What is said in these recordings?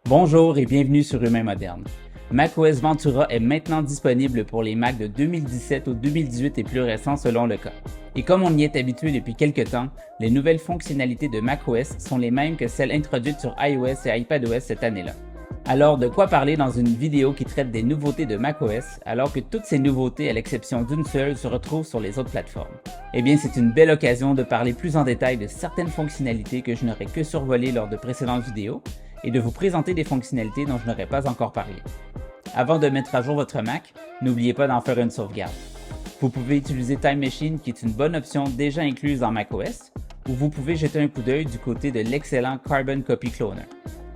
Bonjour et bienvenue sur Humain Moderne. macOS Ventura est maintenant disponible pour les Mac de 2017 ou 2018 et plus récents selon le cas. Et comme on y est habitué depuis quelques temps, les nouvelles fonctionnalités de macOS sont les mêmes que celles introduites sur iOS et iPadOS cette année-là. Alors de quoi parler dans une vidéo qui traite des nouveautés de macOS alors que toutes ces nouveautés à l'exception d'une seule se retrouvent sur les autres plateformes? Eh bien c'est une belle occasion de parler plus en détail de certaines fonctionnalités que je n'aurais que survolées lors de précédentes vidéos et de vous présenter des fonctionnalités dont je n'aurais pas encore parlé. Avant de mettre à jour votre Mac, n'oubliez pas d'en faire une sauvegarde. Vous pouvez utiliser Time Machine qui est une bonne option déjà incluse dans macOS, ou vous pouvez jeter un coup d'œil du côté de l'excellent Carbon Copy Cloner.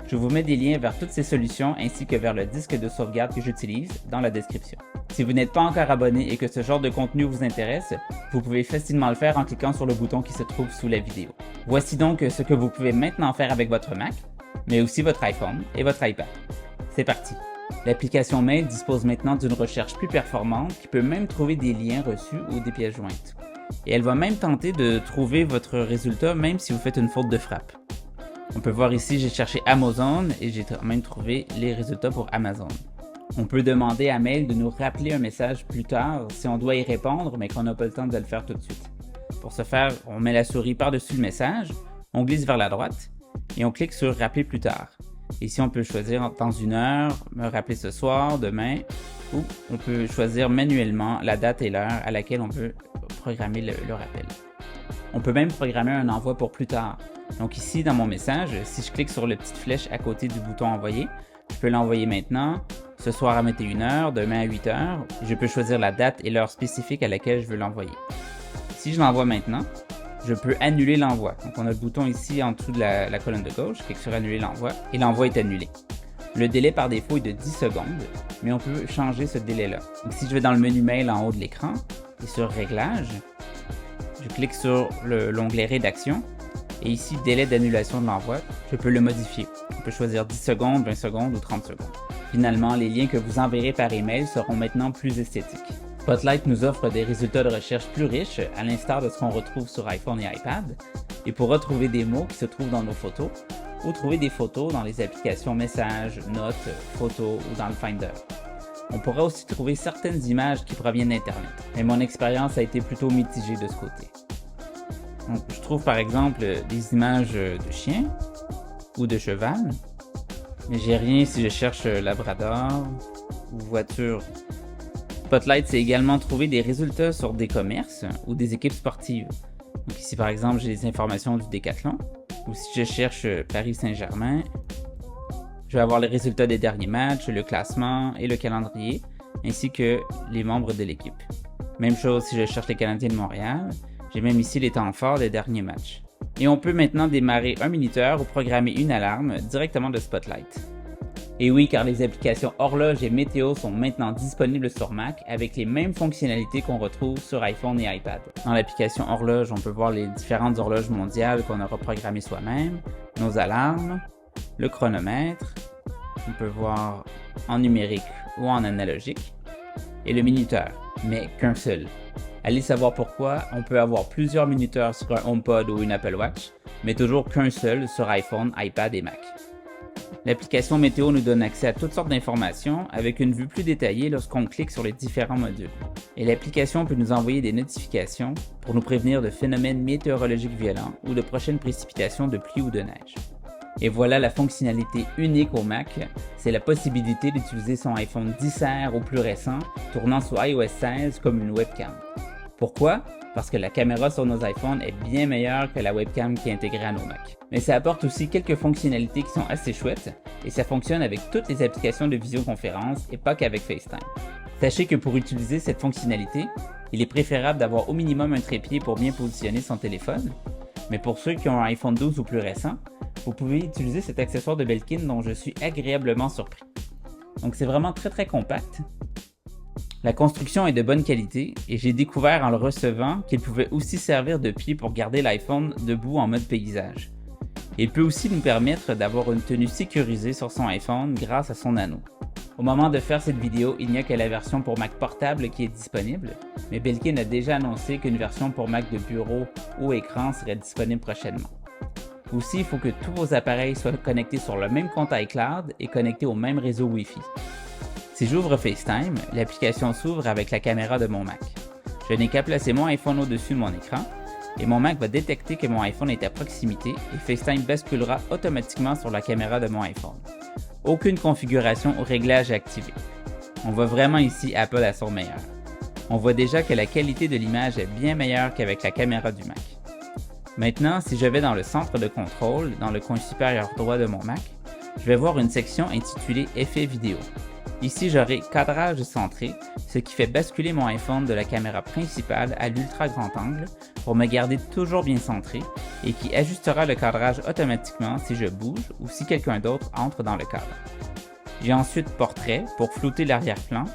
Je vous mets des liens vers toutes ces solutions ainsi que vers le disque de sauvegarde que j'utilise dans la description. Si vous n'êtes pas encore abonné et que ce genre de contenu vous intéresse, vous pouvez facilement le faire en cliquant sur le bouton qui se trouve sous la vidéo. Voici donc ce que vous pouvez maintenant faire avec votre Mac, mais aussi votre iPhone et votre iPad. C'est parti! L'application Mail dispose maintenant d'une recherche plus performante qui peut même trouver des liens reçus ou des pièces jointes. Et elle va même tenter de trouver votre résultat même si vous faites une faute de frappe. On peut voir ici, j'ai cherché Amazon et j'ai même trouvé les résultats pour Amazon. On peut demander à Mail de nous rappeler un message plus tard si on doit y répondre mais qu'on n'a pas le temps de le faire tout de suite. Pour ce faire, on met la souris par-dessus le message, on glisse vers la droite et on clique sur Rappeler plus tard. Ici, on peut choisir dans une heure, me rappeler ce soir, demain, ou on peut choisir manuellement la date et l'heure à laquelle on veut programmer le rappel. On peut même programmer un envoi pour plus tard. Donc ici, dans mon message, si je clique sur la petite flèche à côté du bouton Envoyer, je peux l'envoyer maintenant, ce soir à 21h, demain à 8h. Je peux choisir la date et l'heure spécifique à laquelle je veux l'envoyer. Si je l'envoie maintenant, je peux annuler l'envoi. Donc on a le bouton ici en dessous de la colonne de gauche, je clique sur annuler l'envoi et l'envoi est annulé. Le délai par défaut est de 10 secondes, mais on peut changer ce délai-là. Donc si je vais dans le menu mail en haut de l'écran et sur réglages, je clique sur l'onglet rédaction et ici délai d'annulation de l'envoi, je peux le modifier. On peut choisir 10 secondes, 20 secondes ou 30 secondes. Finalement, les liens que vous enverrez par email seront maintenant plus esthétiques. Spotlight nous offre des résultats de recherche plus riches, à l'instar de ce qu'on retrouve sur iPhone et iPad, et pour retrouver des mots qui se trouvent dans nos photos, ou trouver des photos dans les applications Messages, Notes, Photos ou dans le Finder. On pourra aussi trouver certaines images qui proviennent d'Internet, mais mon expérience a été plutôt mitigée de ce côté. Donc, je trouve par exemple des images de chiens ou de cheval, mais j'ai rien si je cherche labrador ou voiture. Spotlight sait également trouver des résultats sur des commerces ou des équipes sportives. Donc ici par exemple j'ai des informations du Décathlon, ou si je cherche Paris Saint-Germain, je vais avoir les résultats des derniers matchs, le classement et le calendrier, ainsi que les membres de l'équipe. Même chose si je cherche les Canadiens de Montréal, j'ai même ici les temps forts des derniers matchs. Et on peut maintenant démarrer un minuteur ou programmer une alarme directement de Spotlight. Et oui, car les applications horloge et météo sont maintenant disponibles sur Mac avec les mêmes fonctionnalités qu'on retrouve sur iPhone et iPad. Dans l'application horloge, on peut voir les différentes horloges mondiales qu'on aura programmées soi-même, nos alarmes, le chronomètre, on peut voir en numérique ou en analogique, et le minuteur, mais qu'un seul. Allez savoir pourquoi, on peut avoir plusieurs minuteurs sur un HomePod ou une Apple Watch, mais toujours qu'un seul sur iPhone, iPad et Mac. L'application météo nous donne accès à toutes sortes d'informations avec une vue plus détaillée lorsqu'on clique sur les différents modules. Et l'application peut nous envoyer des notifications pour nous prévenir de phénomènes météorologiques violents ou de prochaines précipitations de pluie ou de neige. Et voilà la fonctionnalité unique au Mac, c'est la possibilité d'utiliser son iPhone XR ou plus récent tournant sous iOS 16 comme une webcam. Pourquoi? Parce que la caméra sur nos iPhones est bien meilleure que la webcam qui est intégrée à nos Mac. Mais ça apporte aussi quelques fonctionnalités qui sont assez chouettes et ça fonctionne avec toutes les applications de visioconférence et pas qu'avec FaceTime. Sachez que pour utiliser cette fonctionnalité, il est préférable d'avoir au minimum un trépied pour bien positionner son téléphone, mais pour ceux qui ont un iPhone 12 ou plus récent, vous pouvez utiliser cet accessoire de Belkin dont je suis agréablement surpris. Donc c'est vraiment très compact. La construction est de bonne qualité et j'ai découvert en le recevant qu'il pouvait aussi servir de pied pour garder l'iPhone debout en mode paysage. Il peut aussi nous permettre d'avoir une tenue sécurisée sur son iPhone grâce à son anneau. Au moment de faire cette vidéo, il n'y a que la version pour Mac portable qui est disponible, mais Belkin a déjà annoncé qu'une version pour Mac de bureau ou écran serait disponible prochainement. Aussi, il faut que tous vos appareils soient connectés sur le même compte iCloud et connectés au même réseau Wi-Fi. Si j'ouvre FaceTime, l'application s'ouvre avec la caméra de mon Mac. Je n'ai qu'à placer mon iPhone au-dessus de mon écran et mon Mac va détecter que mon iPhone est à proximité et FaceTime basculera automatiquement sur la caméra de mon iPhone. Aucune configuration ou réglage activé. On voit vraiment ici Apple à son meilleur. On voit déjà que la qualité de l'image est bien meilleure qu'avec la caméra du Mac. Maintenant, si je vais dans le centre de contrôle, dans le coin supérieur droit de mon Mac, je vais voir une section intitulée Effets vidéo. Ici, j'aurai Cadrage centré, ce qui fait basculer mon iPhone de la caméra principale à l'ultra grand angle pour me garder toujours bien centré et qui ajustera le cadrage automatiquement si je bouge ou si quelqu'un d'autre entre dans le cadre. J'ai ensuite Portrait pour flouter l'arrière-plan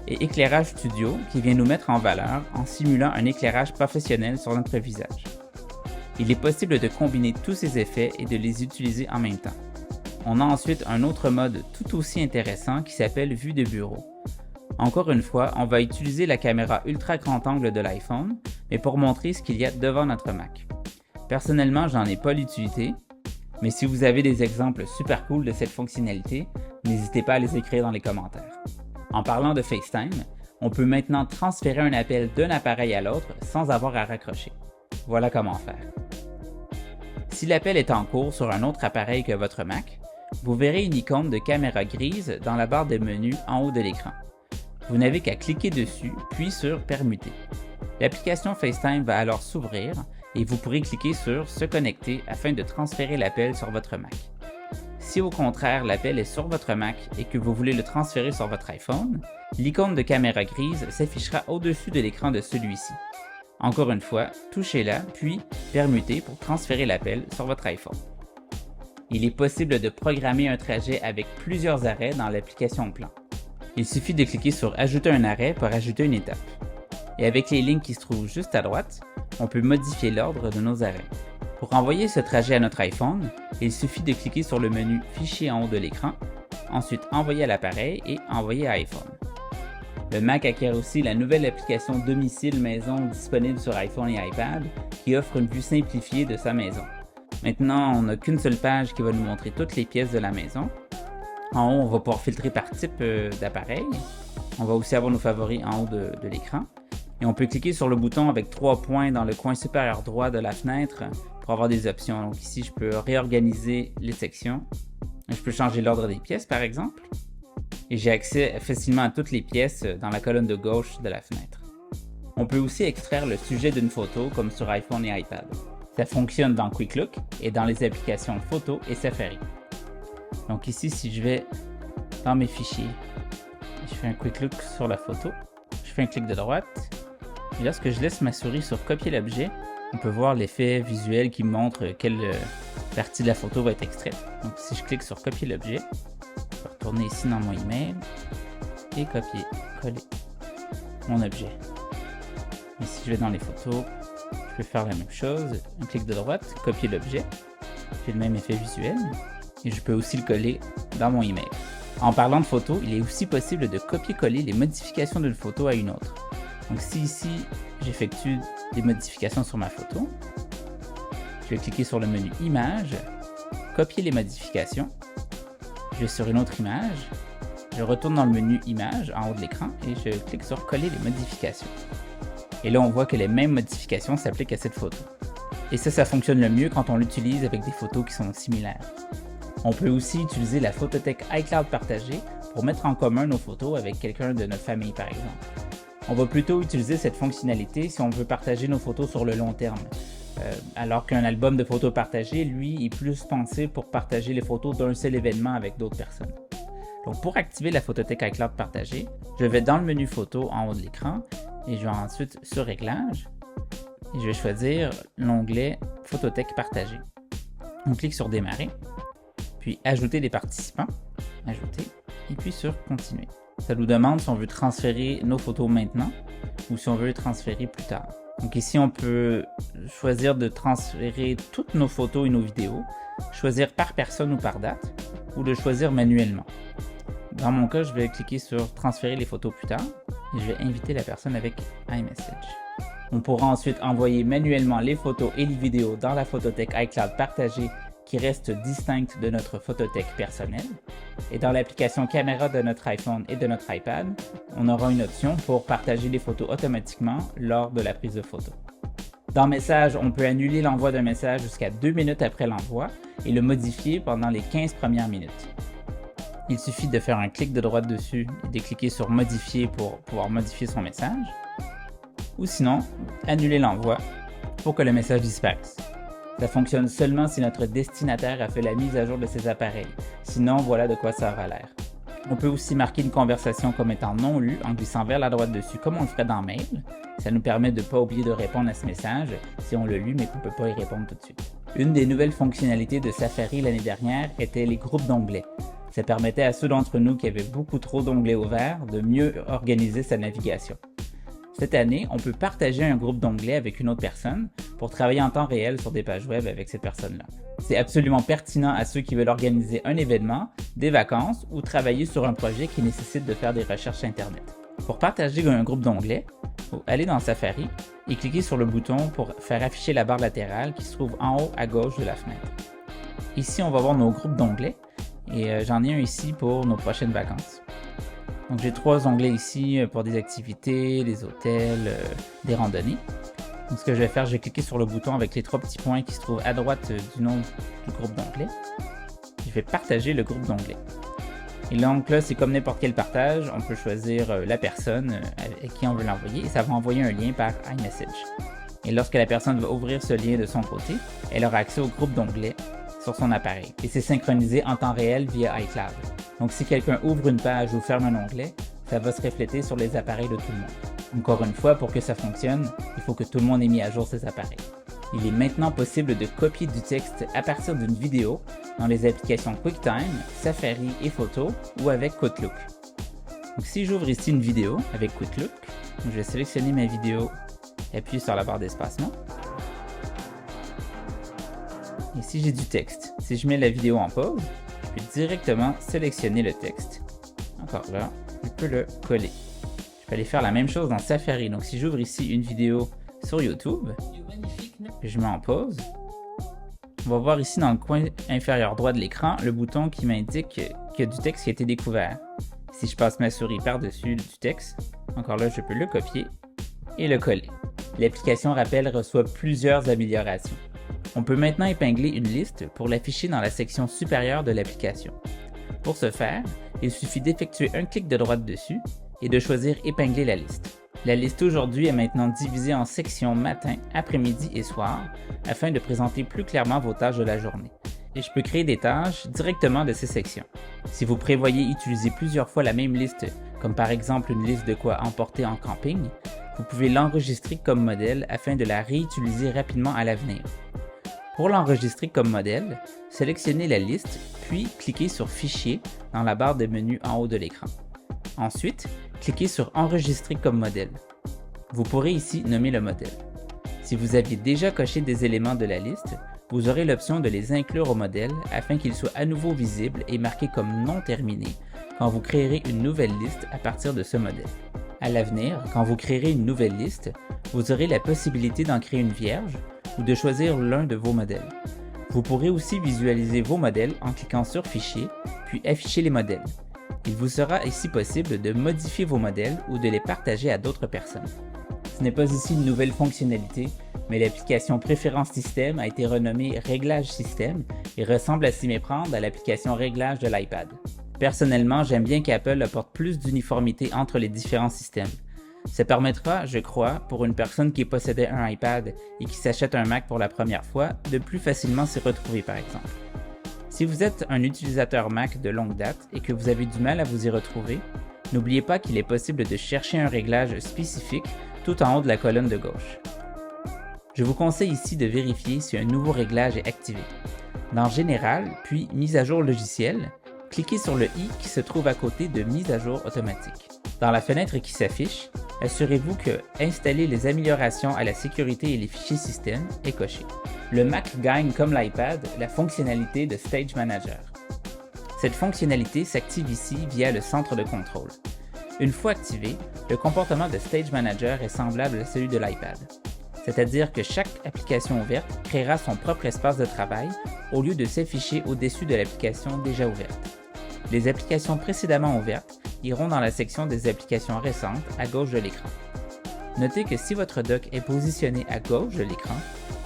et Éclairage studio qui vient nous mettre en valeur en simulant un éclairage professionnel sur notre visage. Il est possible de combiner tous ces effets et de les utiliser en même temps. On a ensuite un autre mode tout aussi intéressant qui s'appelle Vue de bureau. Encore une fois, on va utiliser la caméra ultra grand angle de l'iPhone, mais pour montrer ce qu'il y a devant notre Mac. Personnellement, j'en ai pas l'utilité, mais si vous avez des exemples super cool de cette fonctionnalité, n'hésitez pas à les écrire dans les commentaires. En parlant de FaceTime, on peut maintenant transférer un appel d'un appareil à l'autre sans avoir à raccrocher. Voilà comment faire. Si l'appel est en cours sur un autre appareil que votre Mac, vous verrez une icône de caméra grise dans la barre de menu en haut de l'écran. Vous n'avez qu'à cliquer dessus, puis sur Permuter. L'application FaceTime va alors s'ouvrir et vous pourrez cliquer sur Se connecter afin de transférer l'appel sur votre Mac. Si au contraire l'appel est sur votre Mac et que vous voulez le transférer sur votre iPhone, l'icône de caméra grise s'affichera au-dessus de l'écran de celui-ci. Encore une fois, touchez-la, puis Permuter pour transférer l'appel sur votre iPhone. Il est possible de programmer un trajet avec plusieurs arrêts dans l'application Plan. Il suffit de cliquer sur Ajouter un arrêt pour ajouter une étape. Et avec les lignes qui se trouvent juste à droite, on peut modifier l'ordre de nos arrêts. Pour envoyer ce trajet à notre iPhone, il suffit de cliquer sur le menu Fichier en haut de l'écran, ensuite Envoyer à l'appareil et Envoyer à iPhone. Le Mac acquiert aussi la nouvelle application Domicile Maison disponible sur iPhone et iPad qui offre une vue simplifiée de sa maison. Maintenant, on n'a qu'une seule page qui va nous montrer toutes les pièces de la maison. En haut, on va pouvoir filtrer par type d'appareil. On va aussi avoir nos favoris en haut de l'écran. Et on peut cliquer sur le bouton avec 3 points dans le coin supérieur droit de la fenêtre pour avoir des options. Donc ici, je peux réorganiser les sections. Je peux changer l'ordre des pièces, par exemple. Et j'ai accès facilement à toutes les pièces dans la colonne de gauche de la fenêtre. On peut aussi extraire le sujet d'une photo comme sur iPhone et iPad. Ça fonctionne dans Quick Look et dans les applications Photos et Safari. Donc ici, si je vais dans mes fichiers, je fais un Quick Look sur la photo, je fais un clic de droite, et lorsque je laisse ma souris sur Copier l'objet, on peut voir l'effet visuel qui montre quelle partie de la photo va être extraite. Donc si je clique sur Copier l'objet, je vais retourner ici dans mon email et copier, coller mon objet. Et si je vais dans les photos, je peux faire la même chose, un clic de droite, copier l'objet, j'ai le même effet visuel, et je peux aussi le coller dans mon email. En parlant de photos, il est aussi possible de copier-coller les modifications d'une photo à une autre. Donc si ici, j'effectue des modifications sur ma photo, je vais cliquer sur le menu Images, copier les modifications, je vais sur une autre image, je retourne dans le menu Images en haut de l'écran et je clique sur Coller les modifications. Et là, on voit que les mêmes modifications s'appliquent à cette photo. Et ça fonctionne le mieux quand on l'utilise avec des photos qui sont similaires. On peut aussi utiliser la photothèque iCloud partagée pour mettre en commun nos photos avec quelqu'un de notre famille, par exemple. On va plutôt utiliser cette fonctionnalité si on veut partager nos photos sur le long terme, alors qu'un album de photos partagées, lui, est plus pensé pour partager les photos d'un seul événement avec d'autres personnes. Donc pour activer la photothèque iCloud partagée, je vais dans le menu Photos en haut de l'écran et je vais ensuite sur Réglages et je vais choisir l'onglet Photothèque partagée. On clique sur Démarrer, puis Ajouter des participants, Ajouter, et puis sur Continuer. Ça nous demande si on veut transférer nos photos maintenant ou si on veut les transférer plus tard. Donc ici, on peut choisir de transférer toutes nos photos et nos vidéos, choisir par personne ou par date, ou de choisir manuellement. Dans mon cas, je vais cliquer sur Transférer les photos plus tard et je vais inviter la personne avec iMessage. On pourra ensuite envoyer manuellement les photos et les vidéos dans la photothèque iCloud partagée qui reste distincte de notre photothèque personnelle. Et dans l'application caméra de notre iPhone et de notre iPad, on aura une option pour partager les photos automatiquement lors de la prise de photo. Dans Messages, on peut annuler l'envoi d'un message jusqu'à 2 minutes après l'envoi et le modifier pendant les 15 premières minutes. Il suffit de faire un clic de droite dessus et de cliquer sur Modifier pour pouvoir modifier son message. Ou sinon, annuler l'envoi pour que le message disparaisse. Ça fonctionne seulement si notre destinataire a fait la mise à jour de ses appareils. Sinon, voilà de quoi ça aura l'air. On peut aussi marquer une conversation comme étant non lue en glissant vers la droite dessus comme on le ferait dans Mail. Ça nous permet de ne pas oublier de répondre à ce message si on le lit mais qu'on ne peut pas y répondre tout de suite. Une des nouvelles fonctionnalités de Safari l'année dernière était les groupes d'onglets. Ça permettait à ceux d'entre nous qui avaient beaucoup trop d'onglets ouverts de mieux organiser sa navigation. Cette année, on peut partager un groupe d'onglets avec une autre personne pour travailler en temps réel sur des pages web avec cette personne-là. C'est absolument pertinent à ceux qui veulent organiser un événement, des vacances ou travailler sur un projet qui nécessite de faire des recherches Internet. Pour partager un groupe d'onglets, allez dans Safari et cliquez sur le bouton pour faire afficher la barre latérale qui se trouve en haut à gauche de la fenêtre. Ici, on va voir nos groupes d'onglets et j'en ai un ici pour nos prochaines vacances. Donc j'ai 3 onglets ici pour des activités, des hôtels, des randonnées. Donc ce que je vais faire, je vais cliquer sur le bouton avec les 3 petits points qui se trouvent à droite du nom du groupe d'onglets. Je vais partager le groupe d'onglets. Et donc là, c'est comme n'importe quel partage, on peut choisir la personne à qui on veut l'envoyer et ça va envoyer un lien par iMessage. Et lorsque la personne va ouvrir ce lien de son côté, elle aura accès au groupe d'onglets sur son appareil. Et c'est synchronisé en temps réel via iCloud. Donc si quelqu'un ouvre une page ou ferme un onglet, ça va se refléter sur les appareils de tout le monde. Encore une fois, pour que ça fonctionne, il faut que tout le monde ait mis à jour ses appareils. Il est maintenant possible de copier du texte à partir d'une vidéo dans les applications QuickTime, Safari et Photos ou avec QuickLook. Donc si j'ouvre ici une vidéo avec QuickLook, je vais sélectionner ma vidéo et appuyer sur la barre d'espacement. Ici j'ai du texte. Si je mets la vidéo en pause, je peux directement sélectionner le texte. Encore là, je peux le coller. Je peux aller faire la même chose dans Safari. Donc si j'ouvre ici une vidéo sur YouTube, je mets en pause. On va voir ici dans le coin inférieur droit de l'écran le bouton qui m'indique qu'il y a du texte qui a été découvert. Si je passe ma souris par-dessus du texte, encore là je peux le copier et le coller. L'application Rappel reçoit plusieurs améliorations. On peut maintenant épingler une liste pour l'afficher dans la section supérieure de l'application. Pour ce faire, il suffit d'effectuer un clic de droite dessus et de choisir Épingler la liste. La liste aujourd'hui est maintenant divisée en sections matin, après-midi et soir afin de présenter plus clairement vos tâches de la journée. Et je peux créer des tâches directement de ces sections. Si vous prévoyez utiliser plusieurs fois la même liste, comme par exemple une liste de quoi emporter en camping, vous pouvez l'enregistrer comme modèle afin de la réutiliser rapidement à l'avenir. Pour l'enregistrer comme modèle, sélectionnez la liste, puis cliquez sur Fichier dans la barre de menu en haut de l'écran. Ensuite, cliquez sur Enregistrer comme modèle. Vous pourrez ici nommer le modèle. Si vous aviez déjà coché des éléments de la liste, vous aurez l'option de les inclure au modèle afin qu'ils soient à nouveau visibles et marqués comme non terminés quand vous créerez une nouvelle liste à partir de ce modèle. À l'avenir, quand vous créerez une nouvelle liste, vous aurez la possibilité d'en créer une vierge ou de choisir l'un de vos modèles. Vous pourrez aussi visualiser vos modèles en cliquant sur Fichier, puis Afficher les modèles. Il vous sera ici possible de modifier vos modèles ou de les partager à d'autres personnes. Ce n'est pas ici une nouvelle fonctionnalité, mais l'application Préférences système a été renommée Réglages système et ressemble à s'y méprendre à l'application Réglages de l'iPad. Personnellement, j'aime bien qu'Apple apporte plus d'uniformité entre les différents systèmes. Ça permettra, je crois, pour une personne qui possédait un iPad et qui s'achète un Mac pour la première fois, de plus facilement s'y retrouver par exemple. Si vous êtes un utilisateur Mac de longue date et que vous avez du mal à vous y retrouver, n'oubliez pas qu'il est possible de chercher un réglage spécifique tout en haut de la colonne de gauche. Je vous conseille ici de vérifier si un nouveau réglage est activé. Dans Général, puis Mise à jour logiciel, cliquez sur le i qui se trouve à côté de Mise à jour automatique. Dans la fenêtre qui s'affiche, assurez-vous que Installer les améliorations à la sécurité et les fichiers système est coché. Le Mac gagne comme l'iPad la fonctionnalité de Stage Manager. Cette fonctionnalité s'active ici via le centre de contrôle. Une fois activé, le comportement de Stage Manager est semblable à celui de l'iPad. c'est-à-dire que chaque application ouverte créera son propre espace de travail au lieu de s'afficher au-dessus de l'application déjà ouverte. Les applications précédemment ouvertes iront dans la section des applications récentes à gauche de l'écran. Notez que si votre dock est positionné à gauche de l'écran,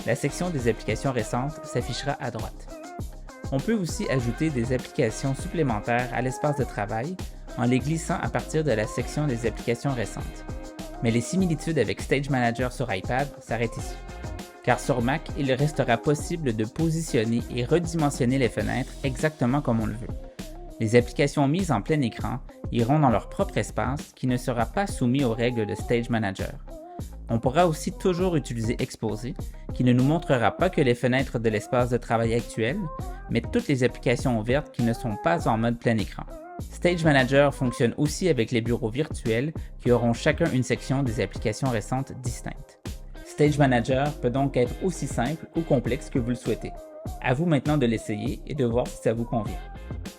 la section des applications récentes s'affichera à droite. On peut aussi ajouter des applications supplémentaires à l'espace de travail en les glissant à partir de la section des applications récentes. Mais les similitudes avec Stage Manager sur iPad s'arrêtent ici. Car sur Mac, il restera possible de positionner et redimensionner les fenêtres exactement comme on le veut. Les applications mises en plein écran iront dans leur propre espace qui ne sera pas soumis aux règles de Stage Manager. On pourra aussi toujours utiliser Exposé, qui ne nous montrera pas que les fenêtres de l'espace de travail actuel, mais toutes les applications ouvertes qui ne sont pas en mode plein écran. Stage Manager fonctionne aussi avec les bureaux virtuels qui auront chacun une section des applications récentes distinctes. Stage Manager peut donc être aussi simple ou complexe que vous le souhaitez. À vous maintenant de l'essayer et de voir si ça vous convient.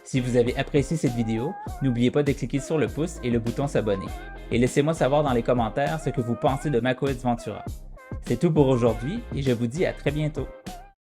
Si vous avez apprécié cette vidéo, n'oubliez pas de cliquer sur le pouce et le bouton s'abonner. Et laissez-moi savoir dans les commentaires ce que vous pensez de macOS Ventura. C'est tout pour aujourd'hui et je vous dis à très bientôt.